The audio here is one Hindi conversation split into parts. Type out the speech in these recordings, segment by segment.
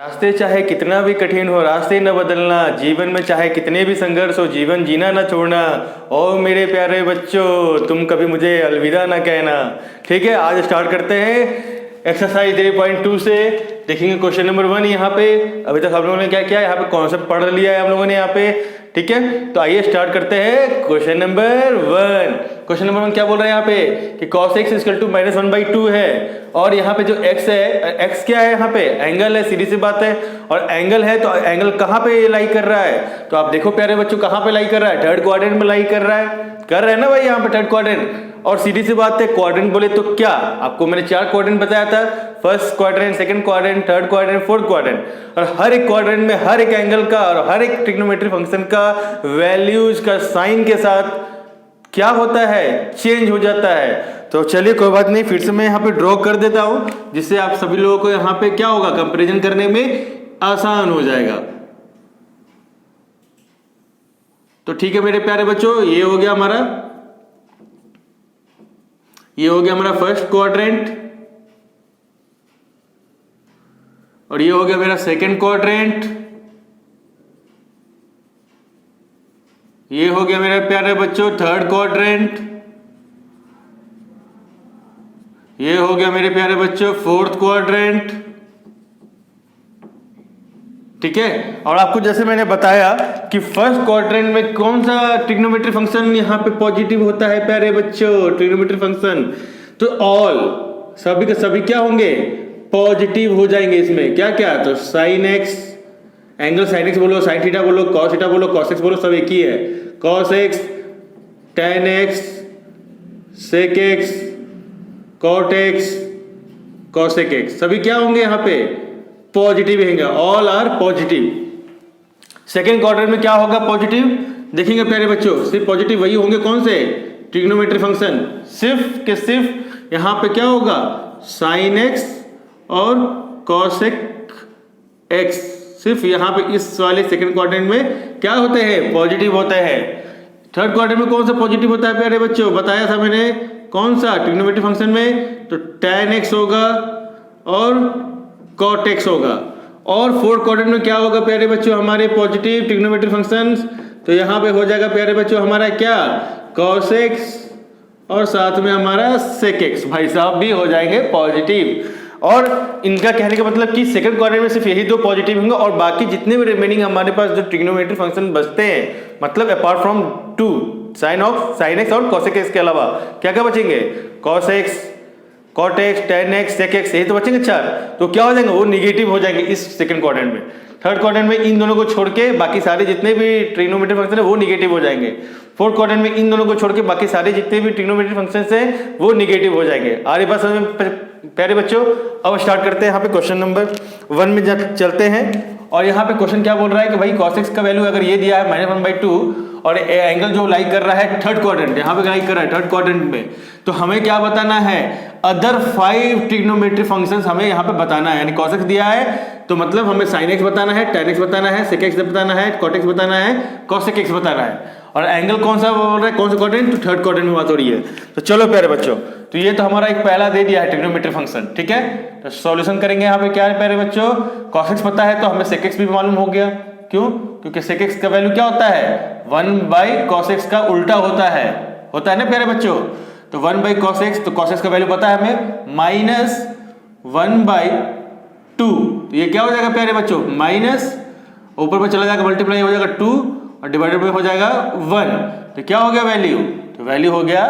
रास्ते चाहे कितना भी कठिन हो रास्ते न बदलना, जीवन में चाहे कितने भी संघर्ष हो जीवन जीना न छोड़ना। ओ मेरे प्यारे बच्चों तुम कभी मुझे अलविदा ना कहना। ठीक है, आज स्टार्ट करते हैं एक्सरसाइज 3.2 से। देखेंगे क्वेश्चन नंबर 1 यहाँ पे। अभी तक हम लोगों ने क्या किया, यहाँ पे कॉन्सेप्ट पढ़ लिया है हम लोगों ने यहाँ पे। ठीक है, तो आइए स्टार्ट करते हैं क्वेश्चन नंबर 1। क्वेश्चन नंबर 1 क्या बोल रहे हैं यहाँ पे कि cos x इक्वल टू -1/2 है। और यहाँ पे जो x है, x क्या है यहाँ पे, एंगल है, सीधी सी बात है। और एंगल है तो एंगल कहाँ पे लाई कर रहा है, तो आप देखो प्यारे बच्चों कहाँ पे लाई कर रहा है, थर्ड क्वाड्रेंट में लाई कर रहा है ना भाई, यहाँ पे थर्ड क्वाड्रेंट। और सीधी सी बात है, क्वाड्रेंट बोले तो क्या, आपको मैंने 4 क्वाड्रेंट बताया था, first quadrant, second quadrant, third quadrant, fourth quadrant. और हर एक क्वाड्रेंट में हर एक एंगल का और हर एक ट्रिग्नोमेट्री फंक्शन का वैल्यूज का साइन के साथ क्या होता है, चेंज हो जाता है। तो चलिए कोई बात नहीं, फिर से मैं यहाँ पे ड्रॉ कर देता हूं, जिससे आप सभी लोगों को यहाँ पे क्या होगा, कंपैरिजन करने में आसान हो जाएगा। तो ठीक है मेरे प्यारे बच्चों, ये हो गया हमारा फर्स्ट क्वाड्रेंट, और ये हो गया मेरा सेकंड क्वाड्रेंट, ये हो गया मेरे प्यारे बच्चों थर्ड क्वाड्रेंट, ये हो गया मेरे प्यारे बच्चों फोर्थ क्वाड्रेंट। ठीक है, और आपको जैसे मैंने बताया कि फर्स्ट क्वाड्रेंट में कौन सा ट्रिग्नोमेट्री फंक्शन यहाँ पे पॉजिटिव होता है प्यारे बच्चों, ट्रिग्नोमेट्री फंक्शन, तो ऑल सभी के सभी क्या होंगे, पॉजिटिव हो जाएंगे। इसमें क्या क्या, तो sine x, angle sine x बोलो, साइन थीटा बोलो, कॉस थीटा बोलो, कॉस एक्स बोलो, सब एक ही है। Cos x, tan x, sec x, cot x, cosec x, सभी क्या होंगे यहाँ पे, पॉजिटिव होंगे, all are positive. Second quadrant में क्या होगा पॉजिटिव, देखेंगे प्यारे बच्चों, सिर्फ पॉजिटिव वही होंगे, कौन से, ट्रिग्नोमेट्री फंक्शन, सिर्फ के सिर्फ यहाँ पे क्या होगा, साइन एक्स और कॉसेक एक्स, सिर्फ यहाँ पे इस वाले सेकंड क्वाड्रेंट में क्या होते हैं, पॉजिटिव होते हैं। थर्ड क्वाड्रेंट में कौन सा पॉजिटिव होता है प्यारे बच्चों, बताया था मैंने, कौन सा, ट्रिग्नोमेट्री फंक्शन में, तो tan x होगा और cot x होगा। और फोर्थ क्वाड्रेंट में क्या होगा प्यारे बच्चों, हमारे पॉजिटिव ट्रिग्नोमेट्री फंक्शंस, तो यहाँ पे हो जाएगा प्यारे बच्चों हमारा क्या, cos x और साथ में हमारा sec x, भाई साहब भी हो जाएंगे पॉजिटिव। और इनका कहने का मतलब कि सेकंड क्वाड्रेंट में सिर्फ यही दो पॉजिटिव होंगे और बाकी जितने भी रिमेनिंग हमारे पास जो ट्रिग्नोमेट्री फंक्शन बचते हैं, मतलब अपार्ट फ्रॉम 2 साइन एक्स और कॉसेक एक्स के अलावा क्या क्या बचेंगे, cos x, cot x, tan x, sec x, यही तो बचेंगे 4। तो क्या हो जाएंगे, वो निगेटिव हो जाएंगे इस सेकंड क्वाड्रेंट में। थर्ड क्वाड्रेंट में इन दोनों को छोड़ के बाकी सारे जितने भी ट्रिग्नोमेट्री फंक्शन है वो निगेटिव हो जाएंगे। फोर्थ क्वाड्रेंट में इन दोनों को छोड़ के बाकी सारे जितने भी ट्रिग्नोमेट्री फंक्शंस हैं वो निगेटिव हो जाएंगे। आ रही बात समझ में प्यारे बच्चों। अब स्टार्ट करते हैं यहाँ पे क्वेश्चन नंबर 1 में चलते हैं। और यहाँ पे क्वेश्चन क्या बोल रहा है कि भाई cos x का वैल्यू अगर ये दिया है -1/2 और एंगल जो लाई कर रहा है थर्ड क्वाड्रेंट, यहाँ पे लाई कर रहा है थर्ड क्वाड्रेंट में, तो हमें क्या बताना है, अदर 5 ट्रिग्नोमेट्री फंक्शंस हमें यहाँ पे बताना है। यानी cos x दिया है तो मतलब हमें sin x बताना है, tan x बताना है, sec x बताना है, cot x बताना है, cosec x बताना है। और एंगल कौन सा बोल रहा है, कौन सा क्वाड्रेंट, तो थर्ड क्वाड्रेंट में बात हो रही है। तो चलो प्यारे बच्चों, तो ये तो हमारा एक पहला दे दिया है ट्रिग्नोमेट्री फंक्शन। ठीक है, तो सॉल्यूशन करेंगे यहाँ पे क्या है प्यारे बच्चों, cos x पता है तो हमें sec x भी मालूम हो गया। क्यों, क्योंकि sec x का वैल्यू क्या होता है, 1/cos x का उल्टा होता है ना प्यारे बच्चों। तो 1/cos x, तो cos x का वैल्यू पता है हमें -1/2। तो ये क्या हो जाएगा प्यारे बच्चों, माइनस ऊपर में चला जाएगा, मल्टीप्लाई हो जाएगा 2 और डिवाइडेड में हो जाएगा 1। तो क्या हो गया वैल्यू, तो वैल्यू हो गया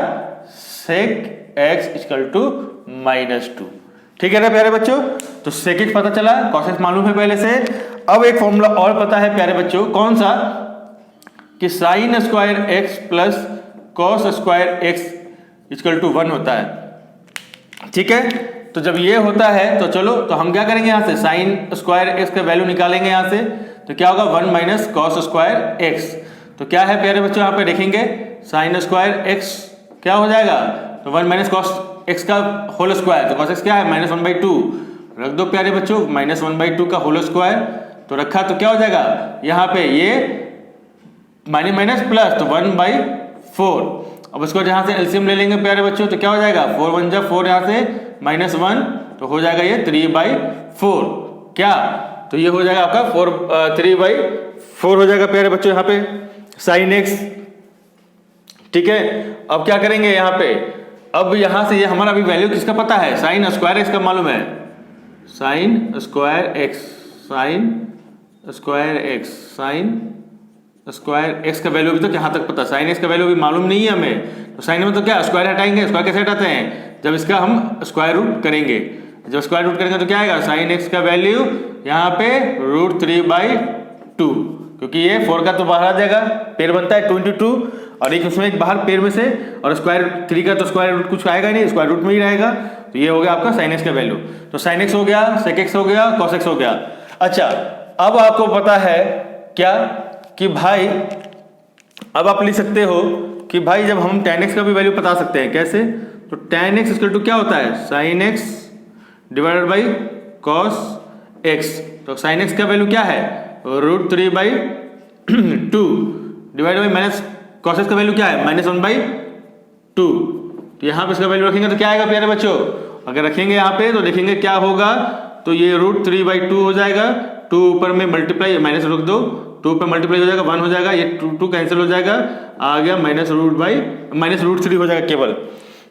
sec x इक्वल टू -2। ठीक है ना प्यारे बच्चों, तो sec x पता चला, cos x मालूम है पहले से। अब एक फॉर्मूला और पता है प्यारे बच्चों, कौन सा, कि sin square x plus cos square x equal to 1 होता है। ठीक है, तो जब ये होता है तो चलो, तो हम क्या करेंगे, यहाँ से sin स्क्वायर x का वैल्यू निकालेंगे यहाँ से, तो क्या होगा 1 - cos स्क्वायर x। तो क्या है प्यारे बच्चों, यहाँ पे देखेंगे sin स्क्वायर x क्या हो जाएगा, तो 1 - cos x का होल स्क्वायर, तो cos x क्या है -1/2, रख दो प्यारे बच्चों -1/2 का होल स्क्वायर, तो रखा तो क्या हो जाएगा, यहाँ पे ये माइनस माइनस प्लस, तो 1/4। अब इसको जहाँ से एलसीएम ले लेंगे प्यारे बच्चों, तो क्या हो जाएगा 4 × 4, यहाँ से -1, तो हो जाएगा ये 3/4। क्या, तो ये हो जाएगा आपका 3/4 हो जाएगा प्यारे बच्चों यहाँ पे साइन एक्स। ठीक है, अब क्या करेंगे यहाँ पे, अब यहाँ से ये हमारा अभी वैल्यू किसका पता है, साइन स्क्वायर एक्स का मालूम है, sine square x, sine square x, sine square x का वैल्यू भी तो यहाँ तक पता, साइन एक्स का वैल्यू भी मालूम नहीं है हमें, तो साइन में तो क्या स्क्वायर हटाएंगे, स्क्वायर कैसे हटाते हैं, जब इसका हम स्क्वायर रूट करेंगे, जब स्क्वायर रूट करेंगे तो क्या आएगा, साइन एक्स का वैल्यू यहाँ पे √3/2, क्योंकि ये 4 का तो बाहर आ जाएगा, पेड़ बनता है 2 × 2 और एक उसमें एक बाहर पेड़ में से, और स्क्वायर 3 का तो स्क्वायर रूट कुछ आएगा नहीं, स्क्वायर रूट में ही रहेगा, तो ये हो गया आपका साइन एक्स का वैल्यू। तो साइन एक्स हो गया, सेक एक्स हो गया, कॉस एक्स हो गया। अच्छा, अब आपको पता है क्या कि भाई अब आप लिख सकते हो कि भाई जब हम tan x का भी वैल्यू बता सकते हैं, कैसे, तो tan x इक्वल टू क्या होता है, sin x divided by cos x, तो sin x का वैल्यू क्या है √3/2 divided by minus cos x का वैल्यू क्या है -1/2, तो यहाँ पे इसका वैल्यू रखेंगे तो क्या आएगा प्यारे बच्चों, अगर रखेंगे यहाँ पे तो देखेंगे क्या होगा, तो ये √3/2 हो जाएगा, 2 ऊपर में मल्टीप्लाई माइनस रख दो, 2 पे मल्टीप्लाई हो जाएगा 1 हो जाएगा, ये 2 कैंसिल हो जाएगा, आ गया -√3 हो जाएगा केवल,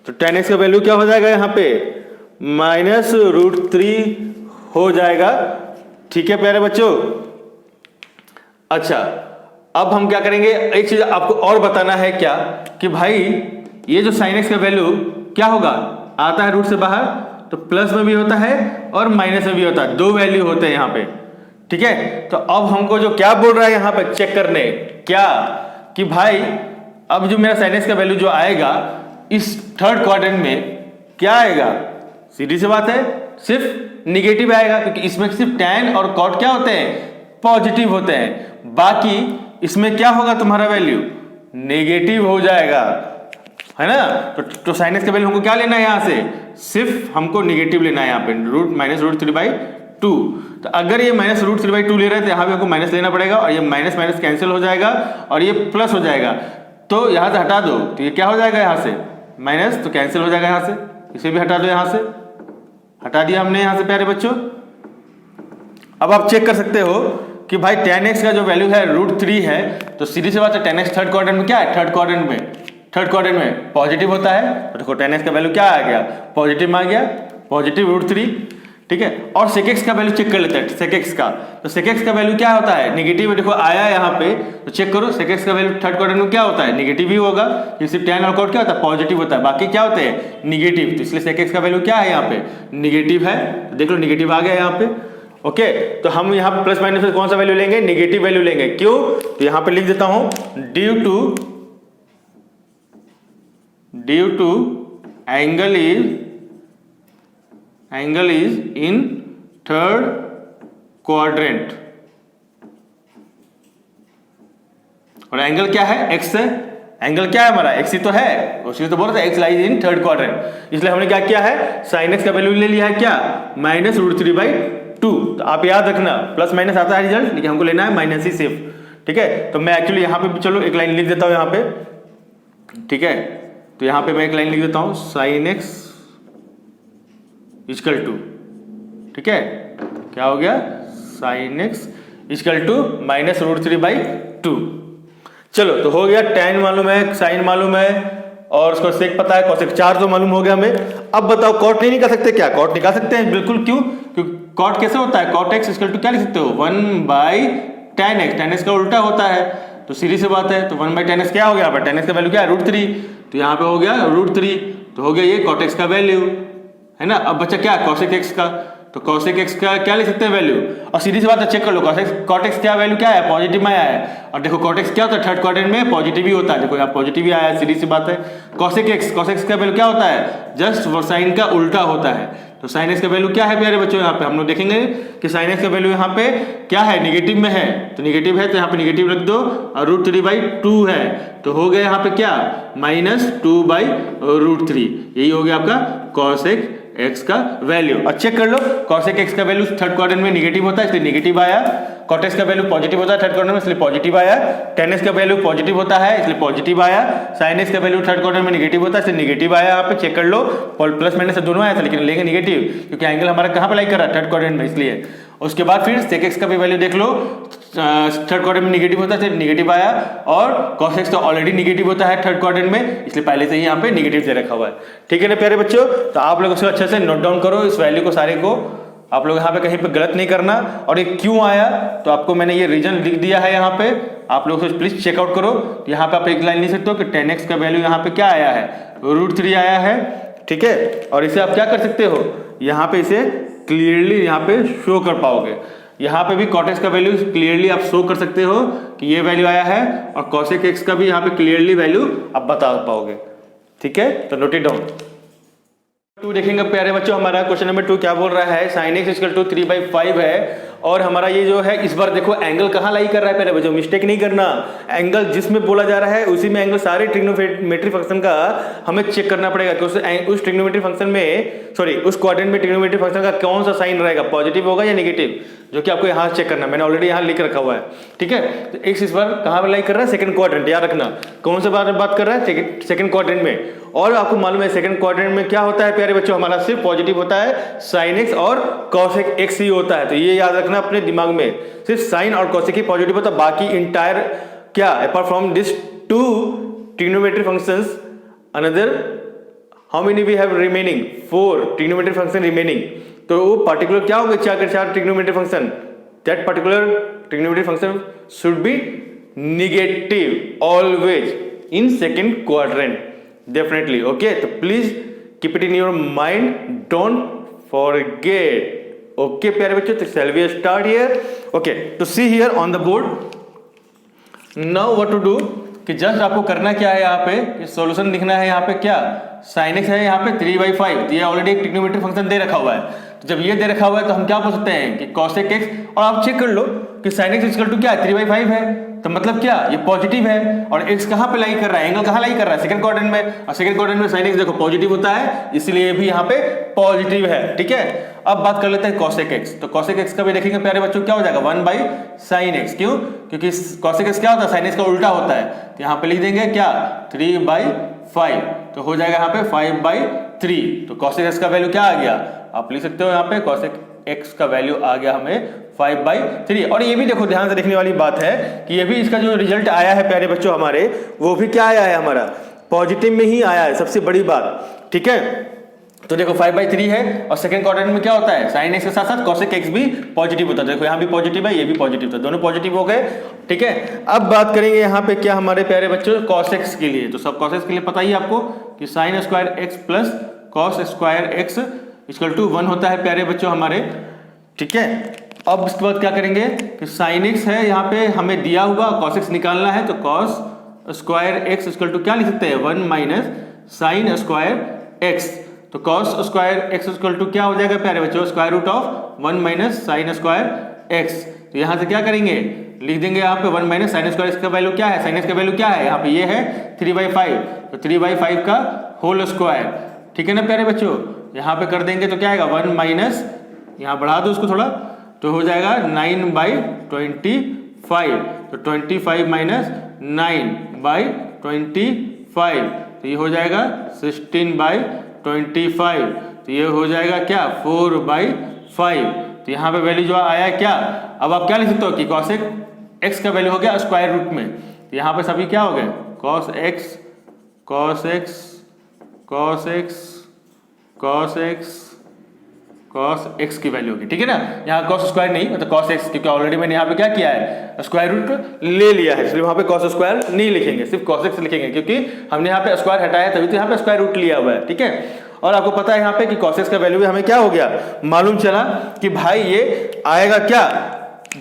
तो tan x का वैल्यू क्या हो जाएगा यहाँ पे -√3 हो जाएगा। ठीक है प्यारे बच्चों। अच्छा, अब हम क्या करेंगे, एक चीज आपको और बताना है क्या कि भाई ये जो sin x का वैल्यू क्या होगा, आता है रूट से बाहर, तो प्लस में भी होता है और माइनस में भी होता है, 2 वैल्यू होते हैं यहाँ पे। ठीक है, तो अब हमको जो क्या बोल रहा है यहाँ पे चेक करने, क्या कि भाई अब जो मेरा sin x का वैल्यू जो आएगा इस थर्ड क्वाड्रेंट में क्या आएगा, सीधी सी बात है सिर्फ निगेटिव आएगा, क्योंकि इसमें सिर्फ tan और cot क्या होते हैं, पॉजिटिव होते हैं, बाकी इसमें क्या होगा तुम्हारा वैल्यू नेगेटिव हो जाएगा, है ना। तो sin x का वैल्यू हमको क्या लेना है, यहाँ से सिर्फ हमको निगेटिव लेना है, यहाँ पे -√3/2, तो अगर ये -√3/2 ले रहे हैं तो यहाँ पे हमको माइनस लेना पड़ेगा, और ये माइनस माइनस कैंसिल हो जाएगा और ये प्लस हो जाएगा, तो यहाँ से हटा दो तो ये क्या हो जाएगा, यहाँ से माइनस तो कैंसिल हो जाएगा, यहाँ से इसे भी हटा दो, यहाँ से हटा दिया हमने यहाँ से प्यारे बच्चों। अब आप चेक कर सकते हो कि भाई tan x का जो वैल्यू है √3 है, तो सीधी सी बात है tan x थर्ड क्वाड्रेंट में क्या है, थर्ड क्वाड्रेंट में पॉजिटिव होता है, तो देखो tan x का वैल्यू क्या आ गया, पॉजिटिव में आ गया, पॉजिटिव √3। ठीक है, और sec x का वैल्यू चेक कर लेते हैं, sec x का, तो sec x का वैल्यू क्या होता है निगेटिव, देखो आया यहाँ पे, तो चेक करो sec x का वैल्यू थर्ड क्वाड्रेंट में क्या होता है, निगेटिव ही होगा, क्योंकि सिर्फ tan और cot क्या होता है, पॉजिटिव होता है, बाकी क्या होते हैं निगेटिव, तो इसलिए sec x का वैल्यू क्या है यहाँ पे निगेटिव है, तो देख लो निगेटिव आ गया यहाँ पे। ओके, तो हम यहाँ पे प्लस माइनस में कौन सा वैल्यू लेंगे, निगेटिव वैल्यू लेंगे, क्यों, तो यहाँ पे लिख देता हूं due to angle is in third quadrant, और एंगल क्या है, एक्स है, एंगल क्या है हमारा एक्स ही तो है, उसी तो बोल रहे थे x lies in third quadrant, इसलिए हमने क्या किया है sin x का वैल्यू ले लिया है क्या -√3/2, तो आप याद रखना प्लस माइनस आता है रिजल्ट, लेकिन हमको लेना है माइनस ही सिर्फ। ठीक है, तो मैं एक्चुअली यहाँ पे चलो एक लाइन लिख देता हूँ यहाँ पे, ठीक है, तो यहाँ पे मैं एक लाइन लिख देता हूँ sin x इक्वल टू, ठीक है, क्या हो गया sin x इक्वल टू -√3/2। चलो तो हो गया, tan मालूम है, sin मालूम है, और उसको sec पता है, cosec 4 तो मालूम हो गया हमें। अब बताओ cot नहीं निकाल सकते क्या, cot निकाल सकते हैं बिल्कुल, क्यों, क्योंकि cot कैसे होता है, cot x इक्वल टू क्या लिख सकते हो 1/tan x, tan x का उल्टा होता है, तो सीधी सी बात है, तो 1/tan x क्या हो गया, यहाँ पर tan x का वैल्यू क्या है √3, तो यहाँ पे हो गया √3, तो हो गया ये cot x का वैल्यू, है ना। अब बच्चा क्या cosec x का, तो cosec x का क्या लिख सकते हैं वैल्यू, और सीधी सी बात है चेक कर लो cot x क्या वैल्यू क्या है, पॉजिटिव में आया है, और देखो cot x क्या होता है थर्ड क्वाड्रेंट में पॉजिटिव ही होता है, देखो यहाँ पॉजिटिव ही आया है, सीधी सी बात है। cosec x का वैल्यू क्या होता है, जस्ट साइन का उल्टा होता है, तो sin x का वैल्यू क्या है प्यारे बच्चों, यहाँ पे हम लोग देखेंगे कि sin x का वैल्यू यहाँ पे क्या है, निगेटिव में है, तो निगेटिव है तो यहाँ पे निगेटिव रख दो, और √3/2 है, तो हो गया यहाँ पे क्या -2/√3, यही हो गया आपका cosec x का वैल्यू। और चेक कर लो cosec x का वैल्यू थर्ड क्वाड्रेंट में निगेटिव होता है इसलिए निगेटिव आया, cot x का वैल्यू पॉजिटिव होता है थर्ड क्वाड्रेंट में इसलिए पॉजिटिव आया, tan x का वैल्यू पॉजिटिव होता है इसलिए पॉजिटिव आया, sin x का वैल्यू थर्ड क्वाड्रेंट में निगेटिव होता है इसलिए निगेटिव आया। यहाँ पे चेक कर लो प्लस माइनस से दोनों आया था, लेकिन लेंगे निगेटिव क्योंकि एंगल हमारा कहाँ पे लाई कर रहा है थर्ड क्वाड्रेंट में, इसलिए। उसके बाद फिर sec x का भी वैल्यू देख लो, थर्ड क्वाड्रेंट में निगेटिव होता है, निगेटिव आया, और cos x तो ऑलरेडी निगेटिव होता है थर्ड क्वाड्रेंट में, इसलिए पहले से ही यहाँ पे निगेटिव दे रखा हुआ है। ठीक है ना प्यारे बच्चों, तो आप लोग उसको अच्छे से नोट डाउन करो, इस वैल्यू को सारे को, आप लोग यहाँ पे कहीं पे गलत नहीं करना। और ये क्यों आया तो आपको मैंने ये रीजन लिख दिया है यहाँ पे, आप लोग प्लीज चेकआउट करो। यहाँ पे आप एक लाइन लिख सकते हो कि 10x का वैल्यू यहाँ पे क्या आया है, √3 आया है। ठीक है, और इसे आप क्या कर सकते हो, यहाँ पे इसे क्लियरली यहाँ पे शो कर पाओगे। यहाँ पे भी cot x का वैल्यू क्लियरली आप शो कर सकते हो कि ये वैल्यू आया है, और cosec x का भी यहाँ पे क्लियरली वैल्यू आप बता पाओगे। ठीक है, तो नोट इट डाउन। 2 देखेंगे प्यारे बच्चों, हमारा क्वेश्चन नंबर 2 क्या बोल रहा है, sin x = 3/5 है, और हमारा ये जो है इस बार देखो एंगल कहाँ लाई कर रहा है प्यारे बच्चों, मिस्टेक नहीं करना, एंगल जिसमें बोला जा रहा है उसी में एंगल, सारे ट्रिग्नोमेट्रिक फंक्शन का हमें चेक करना पड़ेगा कि उस ट्रिग्नोमेट्रिक फंक्शन में, सॉरी उस क्वाड्रेंट में ट्रिग्नोमेट्रिक फंक्शन का कौन सा साइन रहेगा, पॉजिटिव होगा या नेगेटिव, जो कि आपको यहाँ चेक करना, मैंने ऑलरेडी यहाँ लिख रखा हुआ है। ठीक है, तो x इस बार कहाँ लाई कर रहा है, सेकंड क्वाड्रेंट, याद रखना कौन सा बात कर रहा है, सेकंड क्वाड्रेंट में। और आपको मालूम है सेकंड क्वाड्रेंट में क्या होता है प्यारे बच्चों, हमारा सिर्फ पॉजिटिव होता है, sin x और cosec x ही होता है, तो ये याद रखना अपने दिमाग में, सिर्फ sin और cosec ही पॉजिटिव होता है, बाकी इंटायर क्या, apart from this 2 trigonometric functions, another how many we have remaining, 4 trigonometric function remaining, तो वो पर्टिकुलर क्या होंगे, 4 trigonometric function, that particular trigonometric function should be negative always in second quadrant, definitely. Okay, तो please keep it in your mind, don't forget. Okay प्यारे बच्चों, तो shall we start here. Okay, तो see here on the board, now what to do, कि जस्ट आपको करना क्या है, यहाँ पे सॉल्यूशन लिखना है, यहाँ पे क्या sin x है, यहाँ पे 3/5, तो ये ऑलरेडी एक ट्रिग्नोमेट्रिक फंक्शन दे रखा हुआ है, तो जब ये दे रखा हुआ है तो हम क्या बोल सकते हैं कि cosec x, और आप चेक कर लो कि sin x = क्या है, 3/5 है, तो मतलब क्या ये पॉजिटिव है, और x कहाँ पे लाई कर रहा है, एंगल कहाँ लाई कर रहा है, सेकंड क्वाड्रेंट में, और सेकंड क्वाड्रेंट में sin x देखो पॉजिटिव होता है, इसलिए भी यहाँ पे पॉजिटिव है। ठीक है, अब बात कर लेते हैं cosec x, तो cosec x का भी देखेंगे प्यारे बच्चों, क्या हो जाएगा 1/sin x, क्यों, क्योंकि cosec x क्या होता है, sin x का उल्टा होता है, तो यहाँ पे लिख देंगे क्या 3/5, तो हो जाएगा यहाँ पे 5/3, तो cosec x का वैल्यू क्या आ गया, आप लिख सकते हो यहाँ पे cosec x का वैल्यू आ गया हमें 5/3। और ये भी देखो ध्यान से देखने वाली बात है कि ये भी इसका जो रिजल्ट आया है प्यारे बच्चों हमारे, वो भी क्या आया है, हमारा पॉजिटिव में ही आया है, सबसे बड़ी बात। ठीक है, तो देखो 5/3 है, और सेकंड क्वाड्रेंट में क्या होता है, sin x के साथ साथ cosec x भी पॉजिटिव होता है, देखो यहाँ भी पॉजिटिव है, ये भी पॉजिटिव था, दोनों पॉजिटिव हो गए। ठीक है, अब बात करेंगे यहाँ पे क्या हमारे प्यारे बच्चों cos x के लिए, तो सब cos x के लिए पता ही आपको कि sin² x plus cos² x = 1 होता है प्यारे बच्चों हमारे। ठीक है, अब इसके बाद क्या करेंगे कि sin x है, यहाँ पे हमें दिया हुआ cos x निकालना है, तो cos² x = क्या लिख सकते हैं, 1 - sin² x, तो cos² x = क्या हो जाएगा प्यारे बच्चों, √1 - sin² x, तो यहाँ से क्या करेंगे, लिख देंगे यहाँ पे 1 - sin² x का वैल्यू क्या है, sin x का वैल्यू क्या है, यहाँ पे ये है 3/5, तो 3/5 का होल स्क्वायर। ठीक है ना प्यारे बच्चों, यहाँ पे कर देंगे तो क्या आएगा 1 - यहाँ बढ़ा दो उसको थोड़ा, तो हो जाएगा 9/25, तो 25 - 9/25, तो ये हो जाएगा 16/25, तो ये हो जाएगा क्या 4/5, तो यहाँ पे वैल्यू जो आया है क्या, अब आप क्या लिख सकते हो कि cosec x का वैल्यू हो गया स्क्वायर रूट में, तो यहाँ पे सभी क्या हो गए cos x की वैल्यू होगी। ठीक है ना, यहाँ cos² नहीं, मतलब cos x, क्योंकि ऑलरेडी मैंने यहाँ पे क्या किया है, स्क्वायर रूट ले लिया है, इसलिए वहाँ पे cos² नहीं लिखेंगे, सिर्फ cos x लिखेंगे, क्योंकि हमने यहाँ पे स्क्वायर हटाया तभी तो यहाँ पे स्क्वायर रूट लिया हुआ है। ठीक है, और आपको पता है यहाँ पे कि cos x का वैल्यू भी हमें क्या हो गया, मालूम चला कि भाई ये आएगा क्या,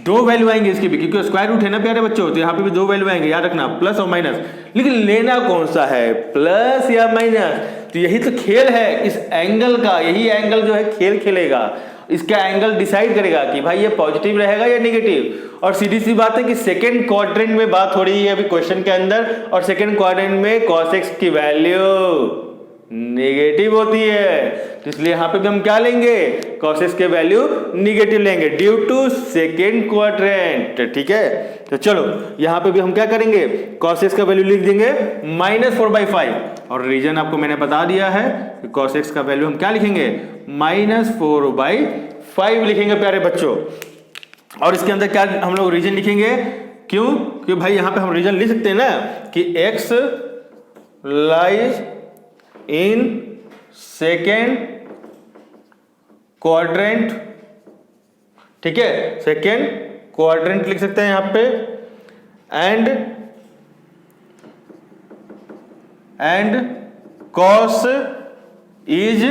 2 वैल्यू आएंगे इसकी भी, क्योंकि स्क्वायर रूट है ना प्यारे बच्चों, तो यहाँ पे भी 2 वैल्यू आएंगे, याद रखना प्लस और माइनस, लेकिन लेना कौन सा है, प्लस या माइनस, तो यही तो खेल है इस एंगल का, यही एंगल जो है खेल खेलेगा, इसका एंगल डिसाइड करेगा कि भाई ये पॉजिटिव रहेगा या नेगेटिव। और सीधी सी बात है कि सेकंड क्वाड्रेंट में बात हो रही है अभी क्वेश्चन के अंदर, और सेकंड क्वाड्रेंट में cos x की वैल्यू नेगेटिव होती है, तो इसलिए यहाँ पे भी हम क्या लेंगे, cos x के वैल्यू नेगेटिव लेंगे ड्यू टू सेकेंड क्वाड्रेंट। ठीक है, तो चलो यहाँ पे भी हम क्या करेंगे, cos x का वैल्यू लिख देंगे -4/5, और रीजन आपको मैंने बता दिया है कि cos x का वैल्यू हम क्या लिखेंगे -4/5, 5 लिखेंगे प्यारे बच्चों। और इसके अंदर क्या हम लोग रीजन लिखेंगे, क्यों? कि भाई यहाँ पे हम रीजन लिख सकते हैं ना कि x lies in second quadrant, ठीक है, सेकेंड क्वाड्रेंट लिख सकते हैं यहाँ पे। एंड कॉस इज,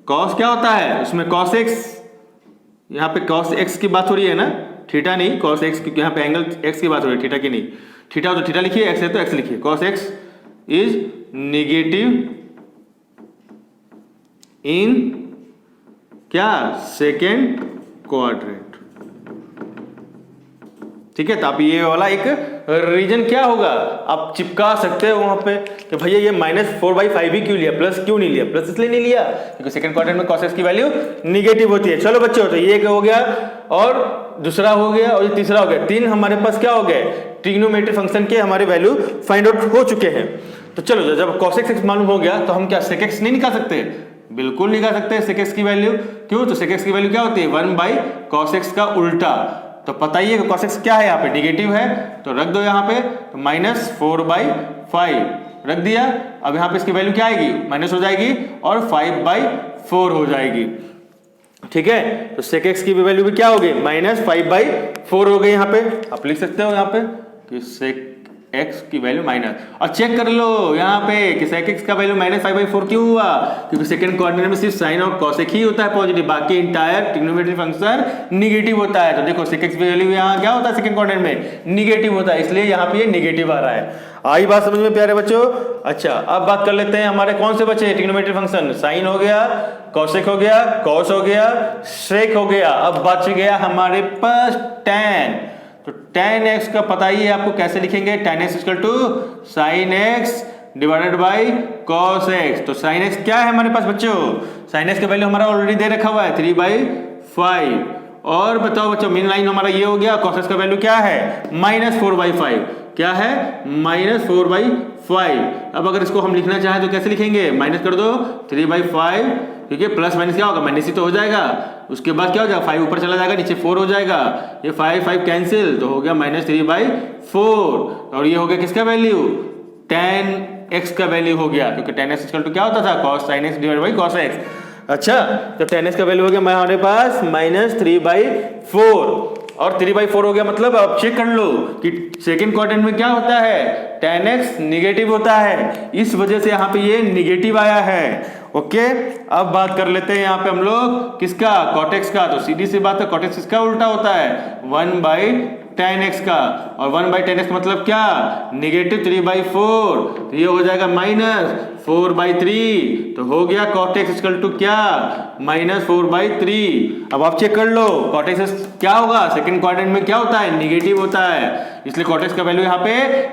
कॉस क्या होता है उसमें, कॉस एक्स, यहाँ पे कॉस एक्स की बात हो रही है ना, थीटा नहीं, कॉस एक्स, क्योंकि यहाँ पे एंगल एक्स की बात हो रही है, थीटा की नहीं। थीटा हो तो थीटा लिखिए, एक्स है तो एक्स लिखिए। कॉस एक्स इज नेगेटिव इन क्या, सेकेंड क्वाड्रेंट, ठीक है। तो आप ये वाला एक रीजन क्या होगा आप चिपका सकते हो वहां पे कि भैया ये -4/5 ही क्यों लिया, प्लस क्यों नहीं लिया। प्लस इसलिए नहीं लिया क्योंकि सेकंड क्वाड्रेंट में cos x की वैल्यू निगेटिव होती है। चलो बच्चों, तो ये हो गया और दूसरा हो गया और ये तीसरा हो गया। 3 हमारे पास क्या हो गए, ट्रिग्नोमेट्री फंक्शन के हमारे वैल्यू फाइंड आउट हो चुके हैं। तो चलो, जब cos x मालूम हो गया तो हम क्या sec x नहीं निकाल सकते, बिल्कुल निकाल सकते हैं sec x की वैल्यू। क्यों, तो sec x की वैल्यू क्या होती है, 1/cos x का उल्टा। तो पता ही है कि cos x क्या है, यहाँ पे निगेटिव है, तो रख दो यहाँ पे, तो -4/5 रख दिया। अब यहाँ पे इसकी वैल्यू क्या आएगी, माइनस हो जाएगी और 5/4 हो जाएगी, ठीक है। तो sec x की वैल्यू भी क्या होगी, -5/4 हो गई। यहाँ पे आप लिख सकते हो यहाँ पे कि sec x की वैल्यू माइनस, और चेक कर लो यहाँ पे कि sec x का वैल्यू -5/4 क्यों हुआ, क्योंकि सेकंड क्वाड्रेंट में सिर्फ साइन ऑफ cos x ही होता है पॉजिटिव, बाकी इंटायर ट्रिग्नोमेट्री फंक्शन निगेटिव होता है। तो देखो sec x की वैल्यू यहाँ क्या होता है, सेकंड क्वाड्रेंट में निगेटिव होता है, इसलिए यहाँ पे ये निगेटिव आ रहा है। आई बात समझ में प्यारे बच्चों। अच्छा, अब बात कर लेते हैं हमारे कौन से बचे ट्रिग्नोमेट्री फंक्शन, साइन हो गया, cosec हो गया, cos हो गया, sec हो गया। अब बच गया हमारे पास tan। तो tan x का पता ही है आपको, कैसे लिखेंगे, tan x = sin x divided by cos x। तो sin x क्या है हमारे पास बच्चों, sin x का वैल्यू हमारा ऑलरेडी दे रखा हुआ है 3/5। और बताओ बच्चों, मेन लाइन हमारा ये हो गया, cos x का वैल्यू क्या है, -4/5। क्या है, -4/5। अब अगर इसको हम लिखना चाहें तो कैसे लिखेंगे, माइनस कर दो 3/5, क्योंकि प्लस माइनस क्या होगा, माइनस ही तो हो जाएगा। उसके बाद क्या हो जाएगा, 5 ऊपर चला जाएगा, नीचे 4 हो जाएगा, ये 5 कैंसिल, तो हो गया -3/4। और ये हो गया किसका वैल्यू, tan x का वैल्यू हो गया, क्योंकि tan x क्या होता था, cos sin x divided by cos x। अच्छा, तो tan x का वैल्यू हो गया हमारे पास -3/4, और 3/4 हो गया। मतलब अब चेक कर लो कि सेकंड क्वाड्रेंट में क्या होता है, tan x निगेटिव होता है, इस वजह से यहाँ पे ये निगेटिव आया है। ओके, अब बात कर लेते हैं यहाँ पे हम लोग किसका, cot x का। तो सीधी सी बात है, cot x किसका उल्टा होता है, 1/tan x का, और 1/tan x मतलब क्या, -3/4, तो ये हो जाएगा -4/3। तो हो गया cot x = क्या, -4/3। अब आप चेक कर लो cot x क्या होगा, सेकंड क्वाड्रेंट में क्या होता है, निगेटिव होता है, इसलिए cot x का वैल्यू यहाँ पे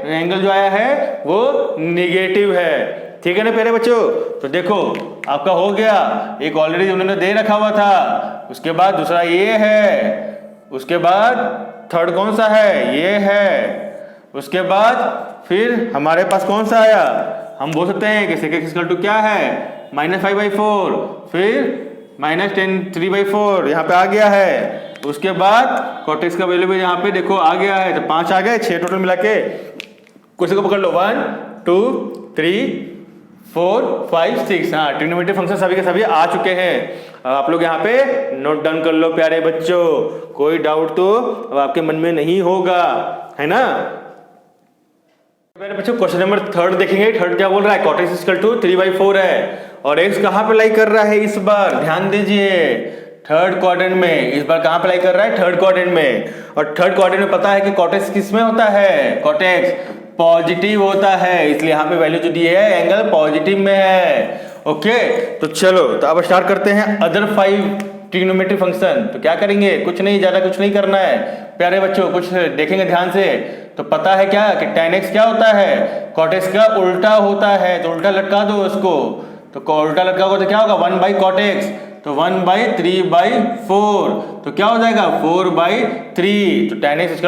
एंगल जो आया है वो निगेटिव है, ठीक है ना प्यारे बच्चों। तो देखो आपका हो गया, एक ऑलरेडी उन्होंने दे रखा हुआ था, उसके बाद दूसरा ये है, उसके बाद थर्ड कौन सा है, ये है, उसके बाद फिर हमारे पास कौन सा आया, हम बोल सकते हैं कि sec x = क्या है, -5/4, फिर -3/4 यहाँ पे आ गया है। उसके बाद cot x का वैल्यू भी यहाँ पे देखो आ गया है, तो 5 आ गए, 6 टोटल मिला के, कुछ को पकड़ लो, 1 2 3 4 5 6। हाँ, ट्रिग्नोमेट्री फंक्शन सभी के सभी आ चुके हैं। अब आप लोग यहाँ पे नोट डाउन कर लो प्यारे बच्चों, कोई डाउट तो अब आपके मन में नहीं होगा, है ना प्यारे बच्चों। क्वेश्चन नंबर 3 देखेंगे। थर्ड क्या बोल रहा है, cot x = 3/4 है, और x कहाँ पे लाई कर रहा है इस बार, ध्यान दीजिए, थर्ड क्वाड्रेंट में। इस बार कहाँ पे लाई कर रहा है, थर्ड क्वाड्रेंट में। और थर्ड क्वाड्रेंट में पता है कि cot x किस में होता है, cot x पॉजिटिव होता है, इसलिए यहाँ पे वैल्यू जो दी है एंगल पॉजिटिव में है। ओके, तो चलो, तो अब स्टार्ट करते हैं अदर 5 ट्रिग्नोमेट्री फंक्शन। तो क्या करेंगे, कुछ नहीं, ज्यादा कुछ नहीं करना है प्यारे बच्चों, कुछ देखेंगे ध्यान से। तो पता है क्या कि tan x क्या होता है, cot x का उल्टा होता है, तो उल्टा लटका दो उसको, तो उल्टा लटकाओगे तो क्या होगा, 1/cot x, तो 1/3/4, तो क्या हो जाएगा 4/3। तो tan x =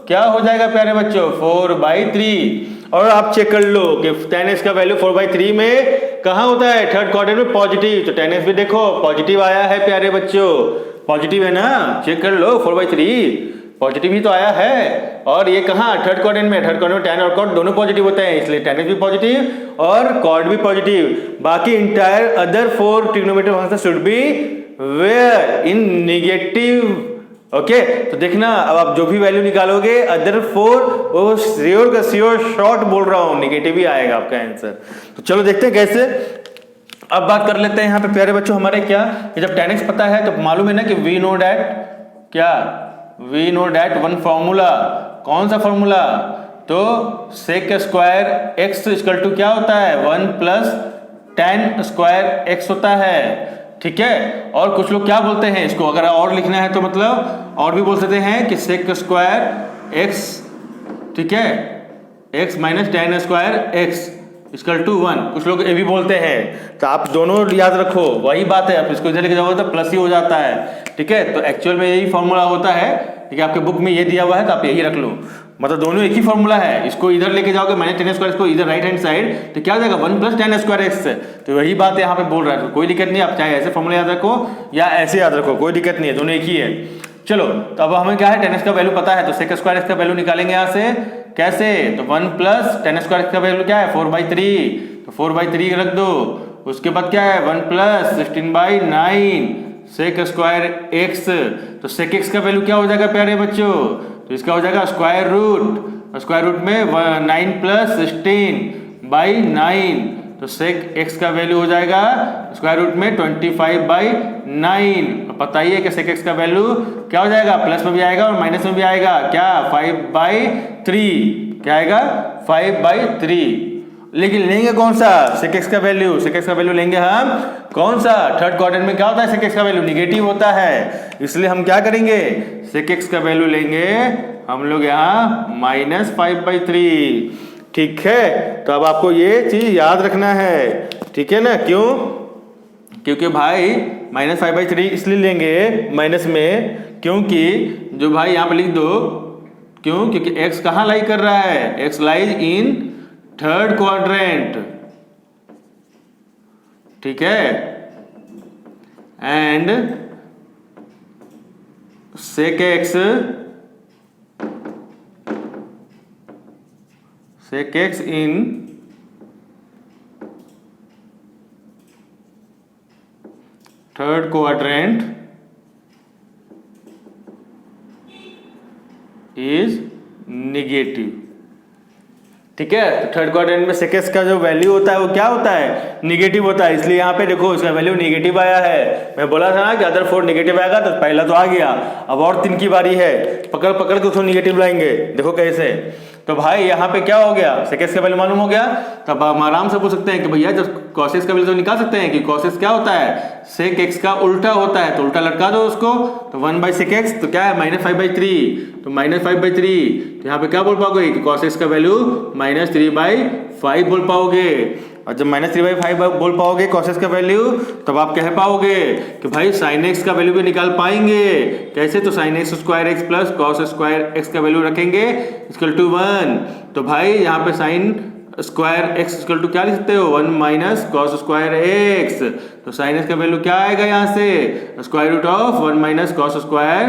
क्या हो जाएगा प्यारे बच्चों, 4/3। और आप चेक कर लो कि tan x का वैल्यू 4/3 में कहाँ होता है, थर्ड क्वाड्रेंट में पॉजिटिव, तो tan x भी देखो पॉजिटिव आया है प्यारे बच्चों। पॉजिटिव है ना, चेक कर लो 4/3 पॉजिटिव ही तो आया है। और ये कहाँ थर्ड क्वाड्रेंट में, थर्ड क्वाड्रेंट में tan और cot दोनों पॉजिटिव होते हैं, इसलिए tan भी पॉजिटिव और cot भी पॉजिटिव। बाकी entire other 4 trigonometric function should be where in negative. Okay, तो देखना अब आप जो भी वैल्यू निकालोगे अदर 4 वो श्योर का श्योर शॉर्ट बोल रहा हूं नेगेटिव ही आएगा आपका आंसर। तो चलो देखते हैं कैसे। अब बात कर लेते हैं यहाँ पे प्यारे बच्चों हमारे क्या कि जब tan x पता है तो मालूम है ना कि वी नो डैट क्या, we know that one formula. कौन सा फॉर्मूला? तो sec square x equal to क्या होता है 1 प्लस tan स्क्वायर x होता है। ठीक है, और कुछ लोग क्या बोलते हैं इसको, अगर और लिखना है तो मतलब और भी बोल सकते हैं कि सेक स्क्वायर x, ठीक है, x minus tan square x equal to 1, कुछ लोग ये भी बोलते हैं। तो आप दोनों याद रखो, वही बात है, आप इसको इधर लेके जाओगे तो प्लस ही हो जाता है। ठीक है, तो एक्चुअल में यही फॉर्मूला होता है। ठीक है, आपके बुक में ये दिया हुआ है तो आप यही रख लो, मतलब दोनों एक ही फॉर्मूला है। इसको इधर लेके जाओगे माइनस tan स्क्वायर, इसको इधर राइट हैंड साइड, तो क्या हो जाएगा 1 प्लस tan स्क्वायर x। तो वही बात यहाँ पे बोल रहा है, तो कोई दिक्कत नहीं, आप चाहे ऐसे फॉर्मूला याद रखो या ऐसे याद रखो, कोई दिक्कत नहीं है, दोनों एक ही है। चलो, तो अब हमें क्या है tan x का वैल्यू पता है, तो सेक स्क्वायर x का वैल्यू निकालेंगे यहाँ से। कैसे? तो 1 प्लस tan स्क्वायर x का वैल्यू क्या है 4/3, तो 4/3 रख दो। उसके बाद क्या है 1 प्लस 16/9 सेक स्क्वायर x। तो सेक x का वैल्यू क्या हो जाएगा प्यारे बच्चों? तो इसका हो जाएगा स्क्वायर रूट, स्क्वायर रूट में 9 प्लस 16/9, तो सेक x का वैल्यू हो जाएगा स्क्वायर रूट में 25/9। पता ही है कि सेक x का वैल्यू क्या हो जाएगा, प्लस में भी आएगा और माइनस में भी आएगा, क्या 5/3, क्या आएगा 5/3। लेकिन लेंगे कौन सा सेक x का वैल्यू? सेक x का वैल्यू लेंगे हम कौन सा, थर्ड क्वाड्रेंट में क्या होता है सेक x का वैल्यू निगेटिव होता है, इसलिए हम क्या करेंगे सेक x का वैल्यू लेंगे हम लोग यहाँ -5/3। ठीक है, तो अब आपको ये चीज याद रखना है, ठीक है ना। क्यों? क्योंकि भाई -5/3 इसलिए लेंगे माइनस में, क्योंकि जो भाई यहाँ पे लिख दो, क्यों? क्योंकि x कहाँ लाई कर रहा है, x lies in third quadrant. ठीक है, and sec x in third quadrant is negative। ठीक है, तो थर्ड क्वाड्रेंट में सेक x का जो वैल्यू होता है वो क्या होता है, निगेटिव होता है, इसलिए यहाँ पे देखो इसका वैल्यू निगेटिव आया है। मैं बोला था ना कि अदर 4 निगेटिव आएगा, तो पहला तो आ गया, अब और 3 की बारी है, पकड़ पकड़ के उसको निगेटिव लाएंगे, देखो कैसे। तो भाई यहाँ पे क्या हो गया, सेक x का वैल्यू मालूम हो गया, तब हम आराम से पूछ सकते हैं कि भैया जब cos x का वैल्यू तो निकाल सकते हैं कि cos x क्या होता है, सेक x का उल्टा होता है, तो उल्टा लटका दो उसको, तो 1/sec x, तो क्या है -5/3, तो -5/3, तो यहाँ पे क्या बोल पाओगे कि cos x का वैल्यू -3/5 बोल पाओगे। और जब -3/5 बोल पाओगे cos x का वैल्यू, तब आप कह पाओगे कि भाई sin x का वैल्यू भी निकाल पाएंगे। कैसे? तो sin x square x plus cos square x का वैल्यू रखेंगे इक्वल टू 1। तो भाई यहाँ पे sin square x equal to क्या लिख सकते हो 1 माइनस cos स्क्वायर x। तो sin x का वैल्यू क्या आएगा यहाँ से, square root of 1 minus cos square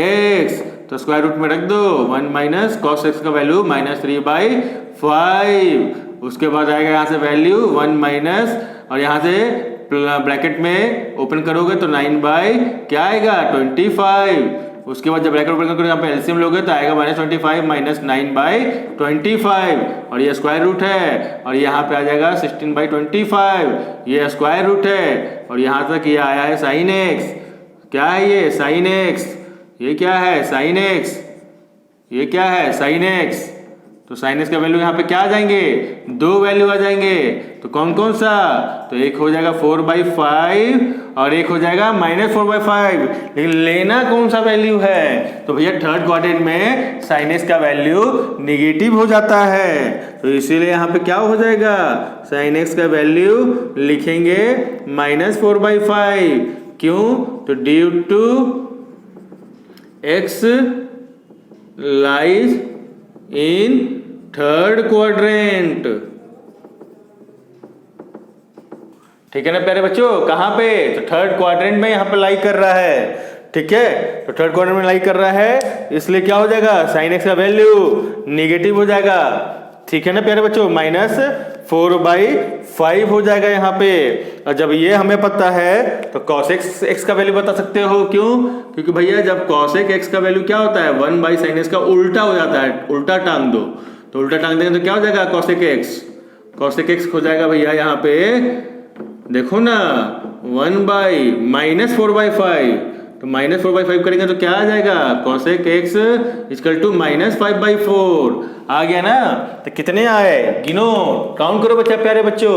x, तो स्क्वायर रूट में रख दो 1 माइनस cos x का वैल्यू -3/5। उसके बाद आएगा यहाँ से वैल्यू 1 माइनस, और यहाँ से ब्रैकेट में ओपन करोगे तो 9 क्या आएगा 25। उसके बाद जब ब्रैकेट ओपन करोगे यहाँ पे एलसीएम लोगे तो आएगा -25 माइनस 9/25, और ये स्क्वायर रूट है, और यहाँ पे आ जाएगा 16/25, ये स्क्वायर रूट है, और यहाँ तक ये आया है sin x। क्या है ये sin x, ये क्या है sin x, ये क्या है sin x। तो sin x का वैल्यू यहाँ पे क्या आ जाएंगे, 2 वैल्यू आ जाएंगे, तो कौन कौन सा, तो एक हो जाएगा 4/5 और एक हो जाएगा -4/5। लेकिन लेना कौन सा वैल्यू है, तो भैया थर्ड क्वाड्रेंट में sin x का वैल्यू निगेटिव हो जाता है, तो इसीलिए यहाँ पे क्या हो जाएगा sin x का वैल्यू लिखेंगे -4/5। क्यों? तो due to x lies in third quadrant. ठीक है ना प्यारे बच्चों, कहां पे, तो थर्ड क्वाड्रेंट में यहां पे लाई कर रहा है। ठीक है, तो थर्ड क्वाड्रेंट में लाई कर रहा है, इसलिए क्या हो जाएगा, साइन एक्स का वैल्यू निगेटिव हो जाएगा। ठीक है ना प्यारे बच्चों, -4/5 हो जाएगा यहाँ पे। और जब ये हमें पता है तो cos x का वैल्यू बता सकते हो। क्यों? क्योंकि भैया जब cos x का वैल्यू क्या होता है, 1/sin x का उल्टा हो जाता है, उल्टा टांग दो, तो उल्टा टांग देंगे तो क्या हो जाएगा, cos x हो जाएगा भैया यहाँ पे, देखो ना, 1/-4/5, तो -4/5 करेंगे तो क्या आ जाएगा, cos x = -5/4 आ गया ना। तो कितने आए, गिनो, काउंट करो बच्चा, प्यारे बच्चों,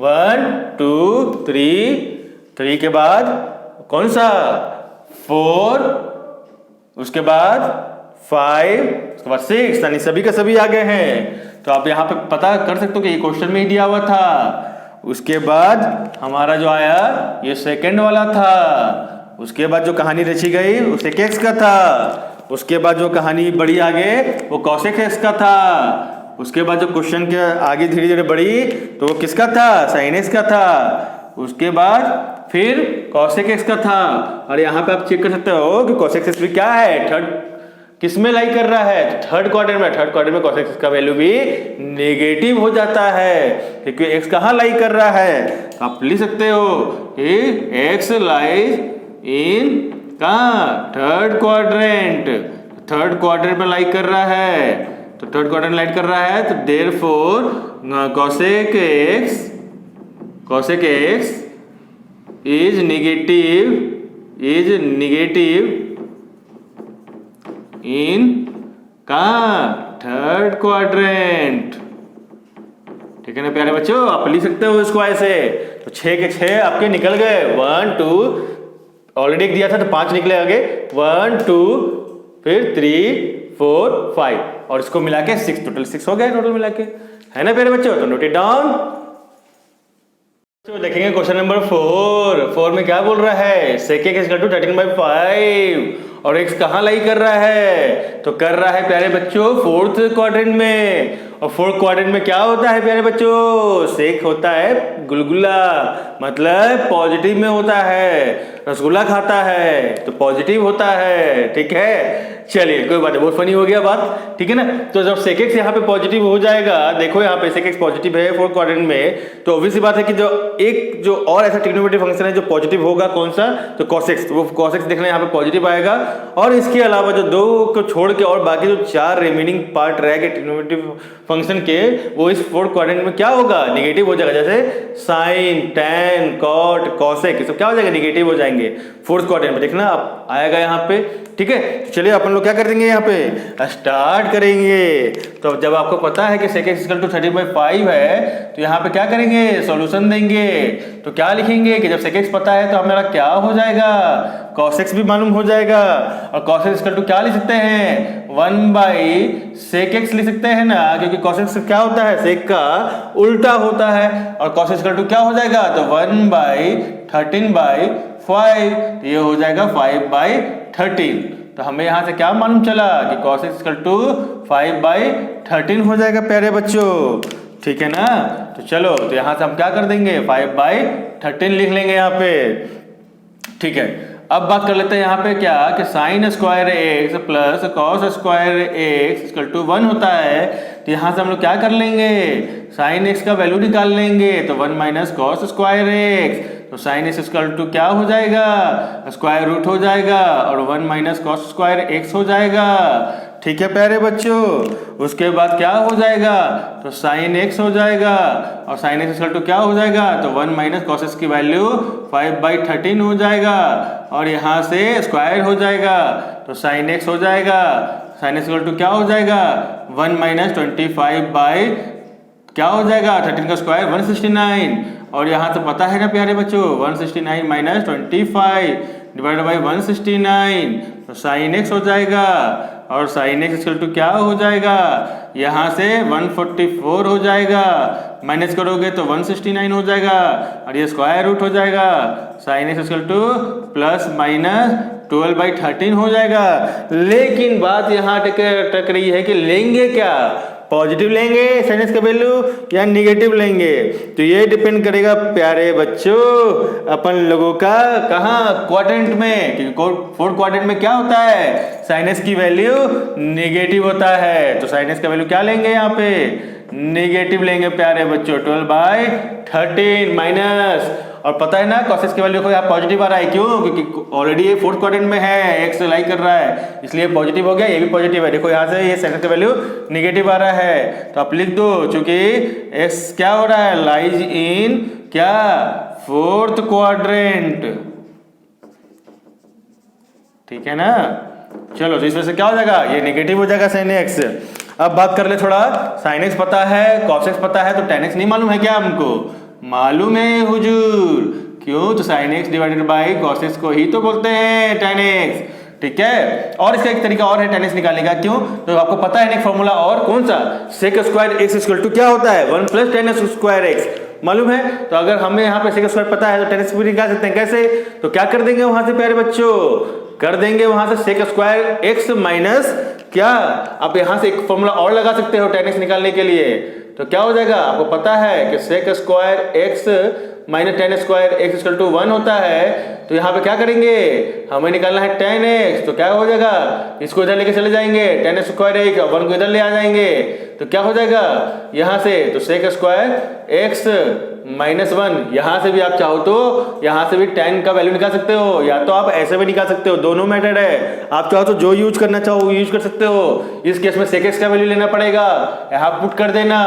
1 2 3 के बाद कौन सा, 4, उसके बाद 5, उसके बाद 6, यानी सभी का सभी आ गए हैं। तो आप यहाँ पे पता कर सकते हो कि ये क्वेश्चन में ही दिया हुआ था। उसके बाद हमारा जो आया ये सेकंड वाला था। उसके बाद जो कहानी रची गई वो sec x का था। उसके बाद जो कहानी बढ़ी आगे वो cos x का था। उसके बाद जो क्वेश्चन के आगे धीरे धीरे बढ़ी तो वो किसका था, sin x का था। उसके बाद फिर cos x का था। और यहाँ पे आप चेक कर सकते हो कि cos x भी क्या है, थर्ड किस में लाई कर रहा है, थर्ड क्वाड्रेंट में। थर्ड क्वाड्रेंट में cos x का वैल्यू भी नेगेटिव हो जाता है, क्योंकि x कहाँ लाई कर रहा है। आप लिख सकते हो कि x लाइज इन कहाँ, थर्ड क्वाड्रेंट। थर्ड क्वाड्रेंट में लाई कर रहा है, तो थर्ड क्वाड्रेंट लाइट कर रहा है, तो therefore cos x is negative इन कहाँ, थर्ड क्वाड्रेंट। ठीक है ना प्यारे बच्चों, आप लिख सकते हो इसको ऐसे। तो 6 के 6 आपके निकल गए, 1 2, ऑलरेडी एक दिया था तो 5 निकले आगे, 1 2 फिर 3 4 5 और इसको मिला के 6, टोटल 6 हो गए टोटल मिला के, है ना प्यारे बच्चों। तो नोट इट डाउन। तो देखेंगे क्वेश्चन नंबर 4 में क्या बोल रहा है, sec x = 13/5 और x कहाँ लाई कर रहा है, तो कर रहा है प्यारे बच्चों फोर्थ क्वाड्रेंट में। और फोर्थ क्वाड्रेंट में क्या होता है प्यारे बच्चों, सेक होता है गुलगुला, मतलब पॉजिटिव में होता है। रसगुल्ला खाता है तो पॉजिटिव होता है, ठीक है। चलिए कोई बात नहीं, बहुत फनी हो गया बात, ठीक है ना। तो जब sec x यहाँ पे पॉजिटिव हो जाएगा, देखो यहाँ पे sec x पॉजिटिव है फोर्थ क्वाड्रेंट में, तो ऑब्वियस सी बात है कि जो और ऐसा ट्रिग्नोमेट्री फंक्शन है जो पॉजिटिव होगा, कौन सा, तो cos x, वो cos x देखना यहाँ पे पॉजिटिव आएगा। और इसके अलावा जो 2 को छोड़ के और बाकी जो 4 रिमेनिंग पार्ट रह गए ट्रिग्नोमेट्री फंक्शन के, वो इस फोर्थ क्वाड्रेंट में क्या होगा, निगेटिव हो जाएगा। जैसे sign, tan, cot, cos x सब क्या हो जाएगा, निगेटिव हो जाएंगे फोर्थ क्वाड्रेंट में, देखना आप आएगा यहाँ पे, ठीक है। चलिए अपन लोग क्या कर देंगे, यहाँ पे स्टार्ट करेंगे। तो जब आपको पता है कि sec x = 13/5 है, तो यहाँ पे क्या करेंगे, सॉल्यूशन देंगे। तो क्या लिखेंगे कि जब sec x पता है तो हमारा क्या हो जाएगा, cos x भी मालूम हो जाएगा। और cos x = क्या लिख सकते हैं, 1/sec x लिख सकते हैं ना, क्योंकि cos x क्या होता है, sec का उल्टा होता है। और cos x = क्या हो जाएगा, तो 1/13/5, तो ये हो जाएगा 5/13। तो हमें यहाँ से क्या मालूम चला कि cos x = 5/13 हो जाएगा प्यारे बच्चों, ठीक है ना। तो चलो, तो यहाँ से हम क्या कर देंगे, 5/13 लिख लेंगे यहाँ पे, ठीक है। अब बात कर लेते हैं यहाँ पे क्या, कि sin square x plus cos square x = 1 होता है। तो यहाँ से हम लोग क्या कर लेंगे, sin x का वैल्यू निकाल लेंगे, तो 1 - cos स्क्वायर x, तो sin x = क्या हो जाएगा, स्क्वायर रूट हो जाएगा, और 1 - cos स्क्वायर x हो जाएगा, ठीक है प्यारे बच्चों। उसके बाद क्या हो जाएगा, तो sin x हो जाएगा, और sin x = क्या हो जाएगा, तो 1 - cos x की वैल्यू 5/13 हो जाएगा, और यहाँ से स्क्वायर हो जाएगा, तो sin x हो जाएगा। sin x = क्या हो जाएगा, 1 - 25 क्या हो जाएगा, 13 का स्क्वायर 169, और यहाँ से पता है ना प्यारे बच्चों, 169 - 25 / 169, तो sin x हो जाएगा। और sin x = क्या हो जाएगा, यहाँ से 144 हो जाएगा, माइनस करोगे तो 169 हो जाएगा, और ये स्क्वायर रूट हो जाएगा, sin x = ±12/13 हो जाएगा। लेकिन बात यहाँ टक रही है कि लेंगे क्या, पॉजिटिव लेंगे sin x का वैल्यू या निगेटिव लेंगे? तो ये डिपेंड करेगा प्यारे बच्चों अपन लोगों का कहाँ क्वाड्रेंट में, क्योंकि फोर्थ क्वाड्रेंट में क्या होता है, sin x की वैल्यू निगेटिव होता है। तो sin x का वैल्यू क्या लेंगे यहाँ पे, निगेटिव लेंगे प्यारे बच्चों, 12/13 माइनस, और पता है ना cos x की वैल्यू को यहाँ पॉजिटिव आ रहा है, क्यों, क्योंकि ऑलरेडी ये फोर्थ क्वाड्रेंट में है, x लाई कर रहा है इसलिए पॉजिटिव हो गया, ये भी पॉजिटिव है। देखो यहाँ से ये sin x का वैल्यू निगेटिव आ रहा है, तो आप लिख दो चूंकि x क्या हो रहा है, लाइज इन क्या, फोर्थ क्वाड्रेंट, ठीक है ना। चलो तो इस वजह से क्या हो जाएगा, ये नेगेटिव हो जाएगा sin x। अब बात कर ले थोड़ा, sin x पता है, cos x पता है, तो tan x नहीं मालूम है क्या हमको, मालूम है हुजूर, क्यों, तो sin x divided by cos x को ही तो बोलते हैं tan x, ठीक है। और इसका एक तरीका और है tan x निकालने का, क्यों, तो आपको पता है ना फॉर्मूला, और कौन सा, sec square x equal to क्या होता है, 1 + tan स्क्वायर x मालूम है। तो अगर हमें यहाँ पे sec स्क्वायर पता है तो tan x भी निकाल सकते हैं, कैसे, तो क्या कर देंगे वहां से प्यारे बच्चों, कर देंगे वहां से sec स्क्वायर x माइनस क्या, आप यहां से एक फॉर्मूला और लगा सकते हो tan x निकालने के लिए, तो क्या हो जाएगा, आपको पता है कि sec square x minus tan square x equal to 1 होता है, तो यहाँ पे क्या करेंगे, हमें निकालना है tan x, तो क्या हो जाएगा, इसको इधर लेके चले जाएंगे, tan स्क्वायर x 1 को इधर ले आ जाएंगे, तो क्या हो जाएगा यहाँ से, तो sec स्क्वायर x -1, यहाँ से भी आप चाहो तो यहाँ से भी tan का वैल्यू निकाल सकते हो, या तो आप ऐसे भी निकाल सकते हो, दोनों मेथड है, आप चाहो तो जो यूज करना चाहो वो यूज कर सकते हो। इस केस में sec x का वैल्यू लेना पड़ेगा, यहाँ पुट कर देना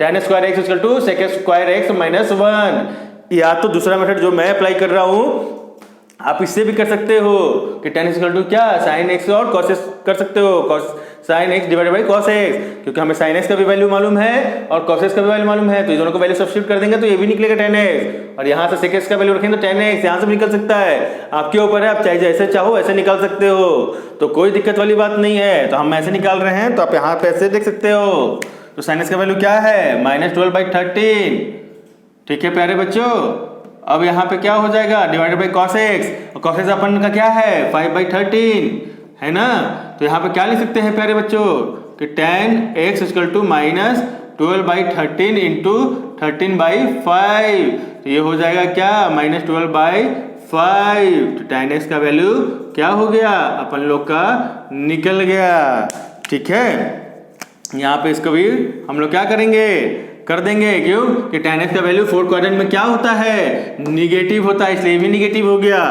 tan square x equal to sec square x -1, या तो दूसरा मेथड जो मैं अप्लाई कर रहा हूँ आप इससे भी कर सकते हो कि tan इक्वल टू क्या, sin x और cos x कर सकते हो, sin x divided by cos x, क्योंकि हमें sin x का भी वैल्यू मालूम है और cos x का भी वैल्यू मालूम है, तो ये दोनों को वैल्यू सब्स्टिट्यूट कर देंगे तो ये भी निकलेगा tan x, और यहाँ से sec x का वैल्यू रखेंगे तो tan x यहाँ से भी निकल सकता है, आपके ऊपर है, आप चाहे जैसे चाहो ऐसे निकाल सकते हो, तो कोई दिक्कत वाली बात नहीं है। तो हम ऐसे निकाल रहे हैं तो आप यहाँ पे ऐसे देख सकते हो, तो sin x का वैल्यू क्या है, -12/13, ठीक है प्यारे बच्चों। अब यहाँ पे क्या हो जाएगा, डिवाइडेड बाई cos x, और cos x अपन का क्या है 5/13 है ना, तो यहाँ पे क्या लिख सकते हैं प्यारे बच्चों कि tan x equal to -12/13 into 13/5, तो ये हो जाएगा क्या -12/5, तो tan x का वैल्यू क्या हो गया अपन लोग का निकल गया, ठीक है। यहाँ पे इसको भी हम लोग क्या करेंगे, कर देंगे, क्यों कि tan x का वैल्यू फोर्थ क्वाड्रेंट में क्या होता है, निगेटिव होता है, इसलिए भी निगेटिव हो गया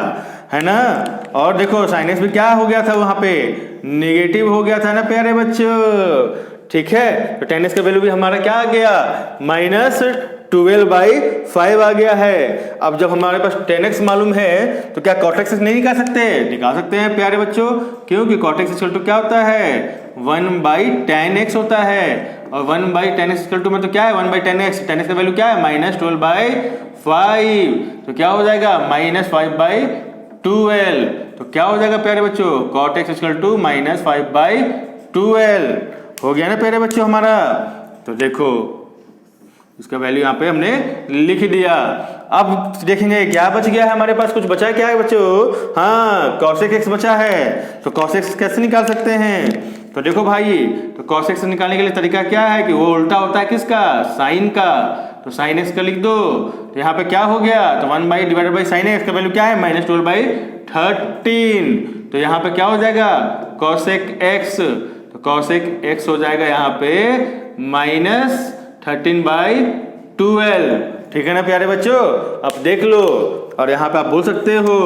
है ना। और देखो sin x भी क्या हो गया था, वहां पे निगेटिव हो गया था ना प्यारे बच्चों, ठीक है। तो tan x का वैल्यू भी हमारा क्या आ गया, -12/5 आ गया है। अब जब हमारे पास tan x मालूम है तो क्या cot x नहीं निकाल सकते, निकाल सकते हैं प्यारे बच्चों, क्योंकि cot x इक्वल टू क्या होता है 1/tan x होता है, और 1/tan x इक्वल टू में तो क्या है 1/tan x, tan x का वैल्यू क्या है -12/5, तो क्या हो जाएगा -5/12, तो क्या हो जाएगा प्यारे बच्चों cot x इक्वल टू -5/12 हो गया ना प्यारे बच्चों हमारा। तो देखो इसका वैल्यू यहाँ पे हमने लिख दिया। अब देखेंगे क्या बच गया है हमारे पास, कुछ बचा क्या है बच्चों, हाँ cos x बचा है, तो cos x कैसे निकाल सकते हैं, तो देखो भाई, तो cos x निकालने के लिए तरीका क्या है कि वो उल्टा होता है किसका, साइन का, तो sin x का लिख दो, तो यहाँ पे क्या हो गया, तो 1/sin x का वैल्यू क्या है -12/13, तो यहाँ पे क्या हो जाएगा cos x, तो cos x हो जाएगा यहाँ पे -13/12, ठीक है ना प्यारे बच्चों। अब देख लो, और यहाँ पे आप बोल सकते हो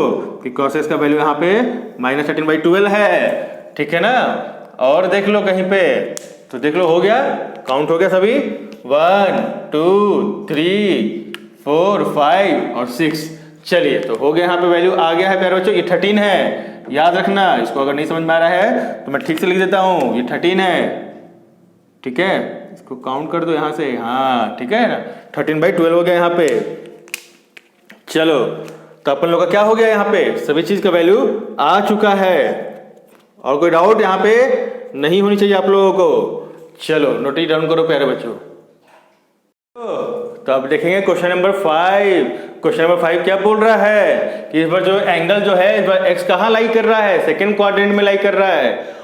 कि cos x का वैल्यू यहाँ पे -13/12 है, ठीक है ना। और देख लो कहीं पे, तो देख लो हो गया, काउंट हो गया सभी 1 2 3 4 5 और 6, चलिए तो हो गया, यहाँ पे वैल्यू आ गया है प्यारे बच्चों, ये 13 है, याद रखना इसको, अगर नहीं समझ में आ रहा है तो मैं ठीक से लिख देता हूँ, ये 13 है, ठीक है, इसको काउंट कर दो यहाँ से, हाँ ठीक है ना, 13/12 हो गया यहाँ पे। चलो तो अपन लोग का क्या हो गया, यहाँ पे सभी चीज का वैल्यू आ चुका है, और कोई डाउट यहाँ पे नहीं होनी चाहिए आप लोगों को। चलो नोट डाउन करो प्यारे बच्चों। तो अब देखेंगे क्वेश्चन नंबर 5। क्वेश्चन नंबर 5 क्या बोल रहा है कि इस बार जो एंगल जो है इस बार एक्स कहाँ लाई कर रहा है, सेकंड क्वाड्रेंट में लाई कर रहा है,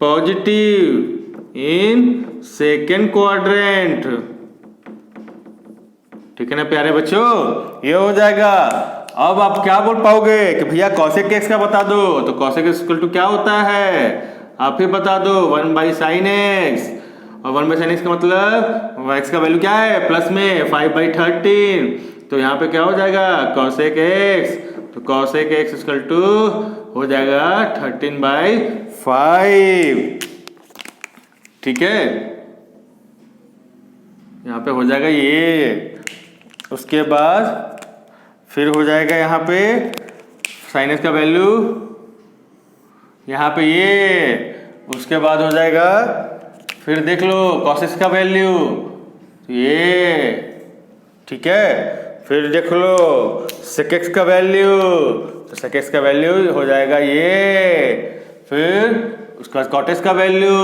पॉजिटिव इन सेकेंड क्वाड्रेंट। ठीक है ना प्यारे बच्चों, ये हो जाएगा। अब आप क्या बोल पाओगे कि भैया कॉसेक एक्स का बता दो, तो कॉसेक एक्स इक्वल टू क्या होता है आप ही बता दो, 1/sin x। और 1/sin x का मतलब x का वैल्यू क्या है प्लस में 5/13, तो यहाँ पे क्या हो जाएगा कॉसेक एक्स, तो कॉसेक एक्स इक्वल टू हो जाएगा 13/5। ठीक है, यहाँ पे हो जाएगा ये। उसके बाद फिर हो जाएगा यहाँ पे साइन एक्स का वैल्यू यहाँ पे ये। उसके बाद हो जाएगा फिर देख लो कॉस एक्स का वैल्यू ये। ठीक है, फिर देख लो सेक एक्स का वैल्यू, तो सेक एक्स का वैल्यू हो जाएगा ये। फिर उसका कॉट एक्स का वैल्यू,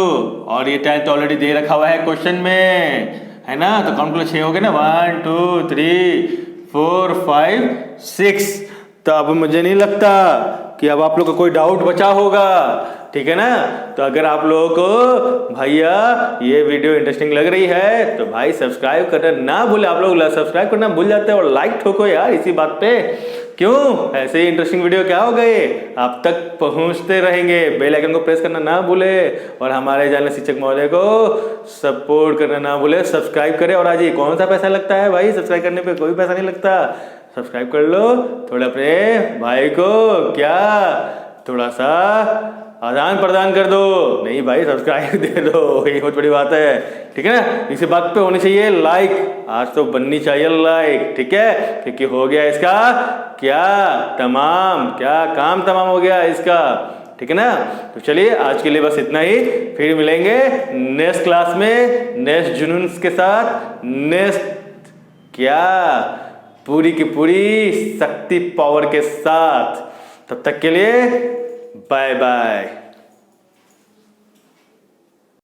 और ये टाइम तो ऑलरेडी दे रखा हुआ है क्वेश्चन में, है ना। तो काउंट लो 6 हो गए ना, 1 2 3 4 5 6। तो अब मुझे नहीं लगता कि अब आप लोग को कोई डाउट बचा होगा। ठीक है ना, तो अगर आप लोगों को भैया ये वीडियो इंटरेस्टिंग लग रही है तो भाई सब्सक्राइब करना ना भूले। आप लोग सब्सक्राइब करना भूल जाते हैं और लाइक ठोको यार इसी बात पे। क्यों, ऐसे ही इंटरेस्टिंग वीडियो क्या हो गए आप तक पहुंचते रहेंगे। बेल आइकन को प्रेस करना ना भूले और हमारे चैनल शिक्षक महोदय को सपोर्ट करना ना भूले। सब्सक्राइब करें, और आज ये कौन सा पैसा लगता है भाई, सब्सक्राइब करने पे कोई पैसा नहीं लगता। सब्सक्राइब कर लो, थोड़ा अपने भाई को क्या थोड़ा सा आदान प्रदान कर दो। नहीं भाई सब्सक्राइब दे दो, ये बहुत बड़ी बात है। ठीक है ना, इसी बात पे होनी चाहिए लाइक, आज तो बननी चाहिए लाइक। ठीक है, क्योंकि हो गया इसका क्या तमाम, क्या काम तमाम हो गया इसका। ठीक है ना, तो चलिए आज के लिए बस इतना ही। फिर मिलेंगे नेक्स्ट क्लास में नेक्स्ट जुनून के साथ, नेक्स्ट क्या पूरी की पूरी शक्ति पावर के साथ। तब तक के लिए बाय बाय।